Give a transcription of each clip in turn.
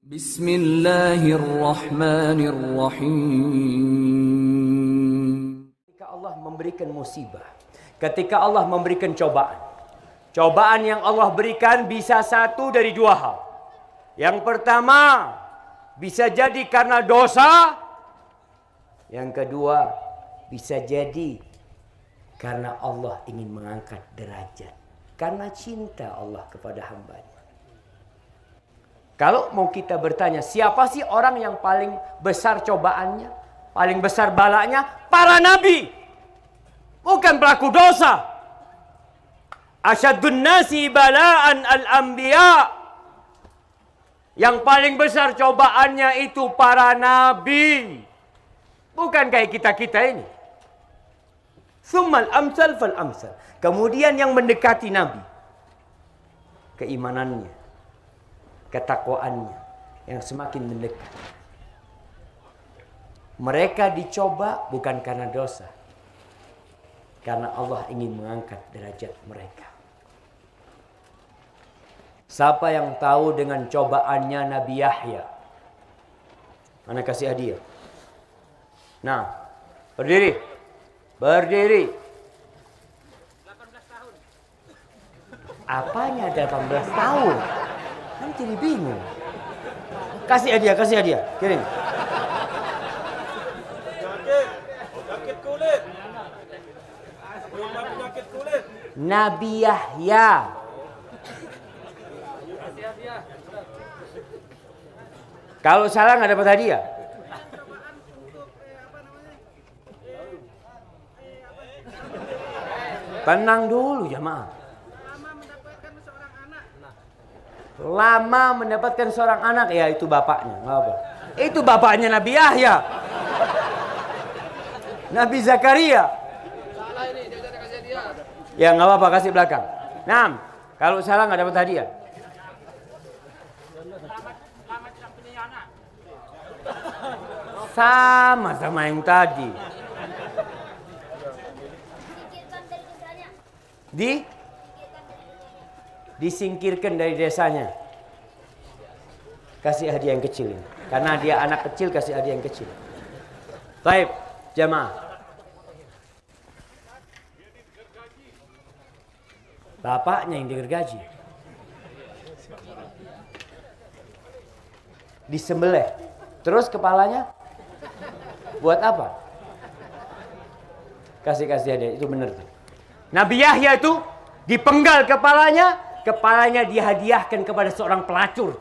Bismillahirrahmanirrahim. Ketika Allah memberikan musibah, ketika Allah memberikan cobaan, cobaan yang Allah berikan bisa satu dari dua hal. Yang pertama, bisa jadi karena dosa. Yang kedua, bisa jadi karena Allah ingin mengangkat derajat. Karena cinta Allah kepada hambanya. Kalau mau kita bertanya, siapa sih orang yang paling besar cobaannya? Paling besar balanya? Para nabi. Bukan pelaku dosa. Asyaddun nasi bala'an al-anbiya. Yang paling besar cobaannya itu para nabi. Bukan kayak kita-kita ini. Summal amsal fal amsal. Kemudian yang mendekati nabi. Keimanannya. Ketakwaannya yang semakin mendekat. Mereka dicoba bukan karena dosa. Karena Allah ingin mengangkat derajat mereka. Siapa yang tahu dengan cobaannya Nabi Yahya? Mana kasih hadiah? Nah, berdiri. Berdiri. 18 tahun. Apanya 18 tahun? Kan jadi bingung. Kasih hadiah, kirim. Penyakit kulit. Penyakit kulit. Nabi Yahya. Kalau salah nggak dapat hadiah. Tenang dulu jamaah. Lama mendapatkan seorang anak, ya itu bapaknya, nggak apa. Itu bapaknya Nabi Yahya, Nabi Zakaria. Salah ini, dia kasih dia. Ya nggak apa-apa, kasih belakang. Nah, kalau salah nggak dapat hadiah. Selamat tidak punya anak. Sama yang tadi. Disingkirkan dari desanya. Kasih hadiah yang kecil ini. Karena dia anak kecil, kasih hadiah yang kecil. Baik, jamaah. Bapaknya yang digergaji. Disembelih. Terus kepalanya buat apa? Kasih hadiah, itu benar tuh. Nabi Yahya itu dipenggal kepalanya dihadiahkan kepada seorang pelacur.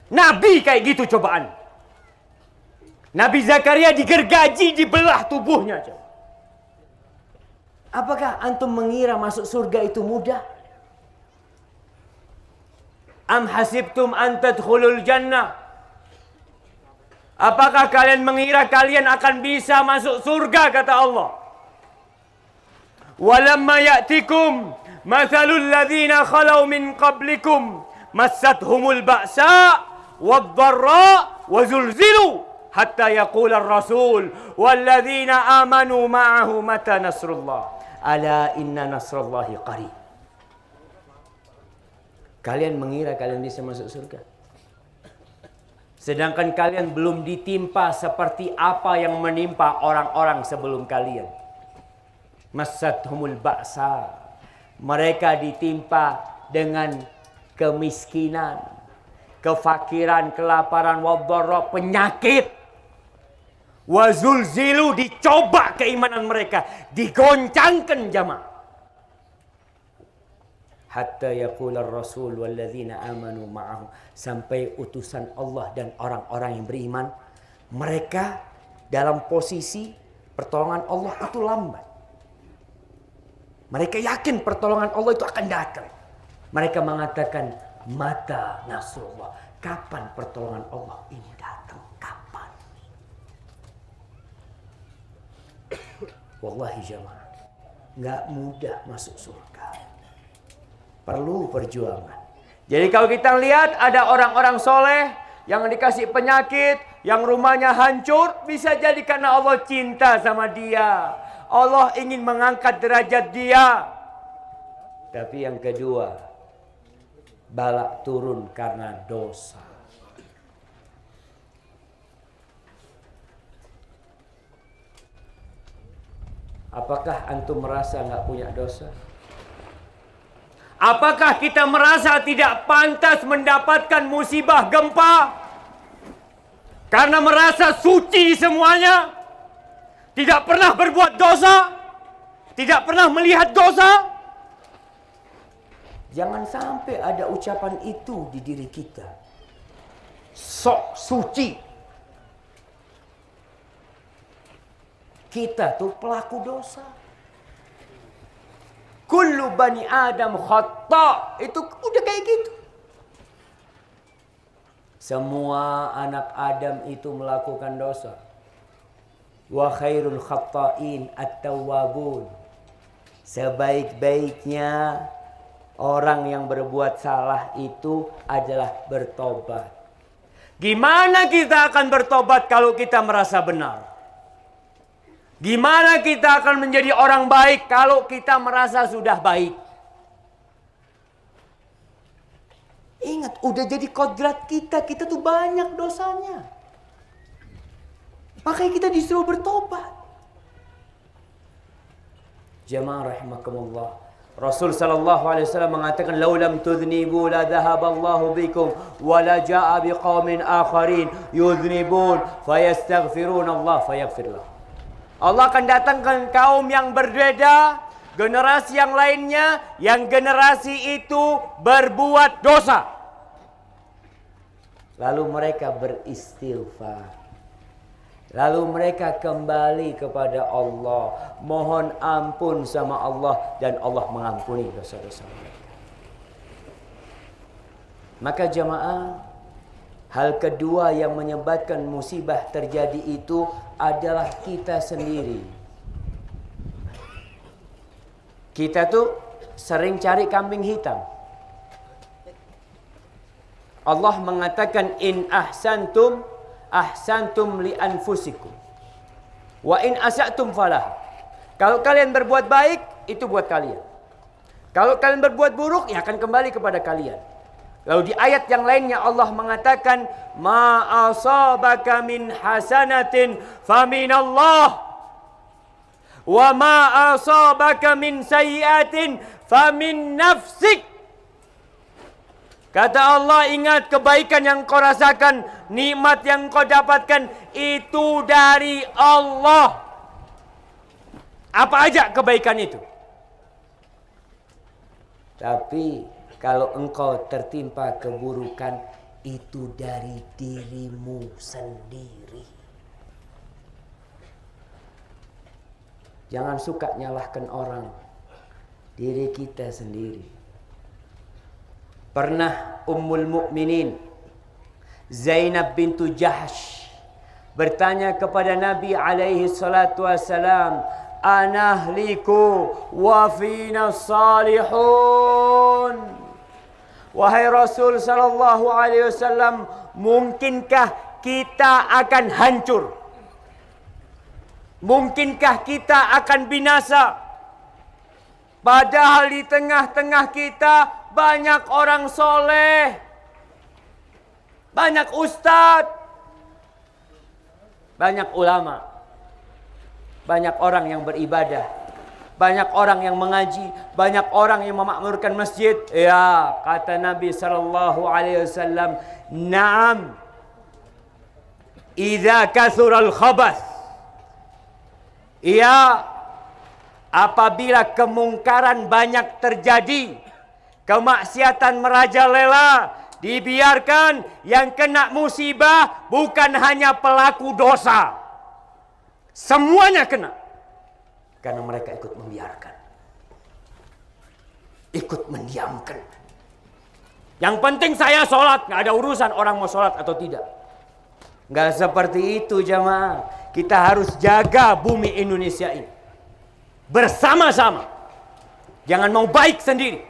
Nabi kayak gitu cobaan. Nabi Zakaria digergaji, dibelah tubuhnya. Apakah antum mengira masuk surga itu mudah? Am hasibtum an tadkhulul jannah? Apakah kalian mengira kalian akan bisa masuk surga, kata Allah? Walamma ya'tikum mathalul ladzina khalau min qablikum massathumul ba'sa wad-dharra wa zulzilu hatta yaqula ar-rasul wal ladzina amanu ma'ahu mata nasrullah ala inna nasrallahi qarib. Kalian mengira kalian bisa masuk surga, sedangkan kalian belum ditimpa seperti apa yang menimpa orang-orang sebelum kalian. Massathumul ba'sa, mereka ditimpa dengan kemiskinan, kefakiran, kelaparan, wadharra, penyakit. Wazulzilu, dicoba keimanan mereka, digoncangkan jamaah. Hatta yaqula ar-rasul walladzina amanu ma'ahu, sampai utusan Allah dan orang-orang yang beriman, mereka dalam posisi pertolongan Allah itu lambat. Mereka yakin pertolongan Allah itu akan datang. Mereka mengatakan, mata nasrullah, kapan pertolongan Allah ini datang? Kapan? Wallahi jamaah, nggak mudah masuk surga. Perlu perjuangan. Jadi kalau kita lihat ada orang-orang soleh yang dikasih penyakit, yang rumahnya hancur, bisa jadi karena Allah cinta sama dia. Allah ingin mengangkat derajat dia. Tapi yang kedua, bala turun karena dosa. Apakah antum merasa nggak punya dosa? Apakah kita merasa tidak pantas mendapatkan musibah gempa? Karena merasa suci semuanya? Tidak pernah berbuat dosa? Tidak pernah melihat dosa? Jangan sampai ada ucapan itu di diri kita. Sok suci. Kita tuh pelaku dosa. Kullu bani Adam khata'. Itu udah kayak gitu. Semua anak Adam itu melakukan dosa. Wa khairul khatta'in at-tawwabun. Sebaik-baiknya orang yang berbuat salah itu adalah bertobat. Gimana kita akan bertobat kalau kita merasa benar? Gimana kita akan menjadi orang baik kalau kita merasa sudah baik? Ingat, udah jadi kodrat kita tuh banyak dosanya. Makanya kita disuruh bertobat. Jamaah rahimakumullah. Rasul sallallahu alaihi wasallam mengatakan, "Lau lam tudhnibu la dhahaballahu bikum wa la jaa'a biqaumin akharin yudhnibun fayastaghfiruna Allah fayaghfir lahum." Allah akan datangkan kaum yang berbeda, generasi yang lainnya, yang generasi itu berbuat dosa. Lalu mereka beristighfar. Lalu mereka kembali kepada Allah, mohon ampun sama Allah, dan Allah mengampuni dosa-dosa mereka. Maka jamaah, hal kedua yang menyebabkan musibah terjadi itu adalah kita sendiri. Kita tuh sering cari kambing hitam. Allah mengatakan, in ahsantum li anfusikum wa in asa'tum falah. Kalau kalian berbuat baik, itu buat kalian. Kalau kalian berbuat buruk, ya akan kembali kepada kalian. Lalu di ayat yang lainnya Allah mengatakan, ma asabaka min hasanatin faminallah wa ma asabaka min sayyiatin famin nafsik. Kata Allah, ingat kebaikan yang kau rasakan, nikmat yang kau dapatkan itu dari Allah. Apa aja kebaikan itu? Tapi kalau engkau tertimpa keburukan, itu dari dirimu sendiri. Jangan suka nyalahkan orang, diri kita sendiri. Pernah Ummul Mukminin Zainab bintu Jahsh bertanya kepada Nabi alaihi salatu wassalam, anahliku wa fina salihun. Wahai Rasul sallallahu alaihi wasallam, mungkinkah kita akan hancur? Mungkinkah kita akan binasa? Padahal di tengah-tengah kita banyak orang soleh, banyak ustadz, banyak ulama, banyak orang yang beribadah, banyak orang yang mengaji, banyak orang yang memakmurkan masjid. Ya, kata Nabi sallallahu alaihi wasallam, "Na'am. Idza kathural khabath." Ya, apabila kemungkaran banyak terjadi, kemaksiatan merajalela, dibiarkan, yang kena musibah bukan hanya pelaku dosa, semuanya kena. Karena mereka ikut membiarkan, ikut mendiamkan. Yang penting saya sholat, nggak ada urusan orang mau sholat atau tidak. Nggak seperti itu jamaah. Kita harus jaga bumi Indonesia ini bersama-sama. Jangan mau baik sendiri.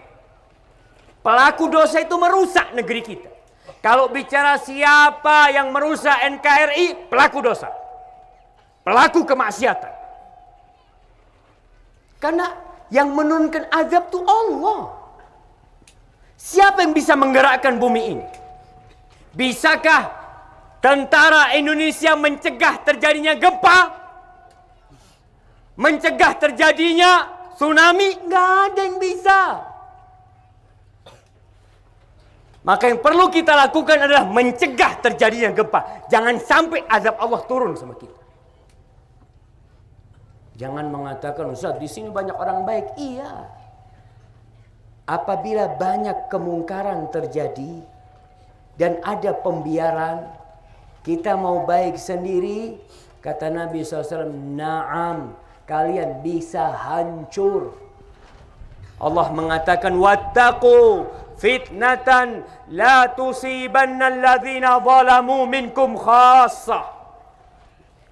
Pelaku dosa itu merusak negeri kita. Kalau bicara siapa yang merusak NKRI, pelaku dosa, pelaku kemaksiatan. Karena yang menurunkan azab itu Allah. Siapa yang bisa menggerakkan bumi ini? Bisakah tentara Indonesia mencegah terjadinya gempa? mencegah terjadinya tsunami, nggak ada yang bisa. Maka yang perlu kita lakukan adalah mencegah terjadinya gempa. Jangan sampai azab Allah turun sama kita. Jangan mengatakan, Ustaz, di sini banyak orang baik. Iya. Apabila banyak kemungkaran terjadi dan ada pembiaran, kita mau baik sendiri, kata Nabi SAW, na'am, kalian bisa hancur. Allah mengatakan, wattaqu fitnatan la tusibanna alladhina zalamu minkum khassah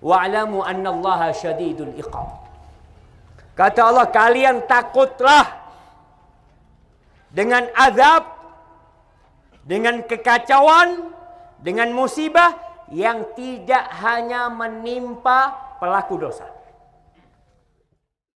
wa'lamu anna Allaha syadidul iqab. Kata Allah, kalian takutlah dengan azab, dengan kekacauan, dengan musibah yang tidak hanya menimpa pelaku dosa.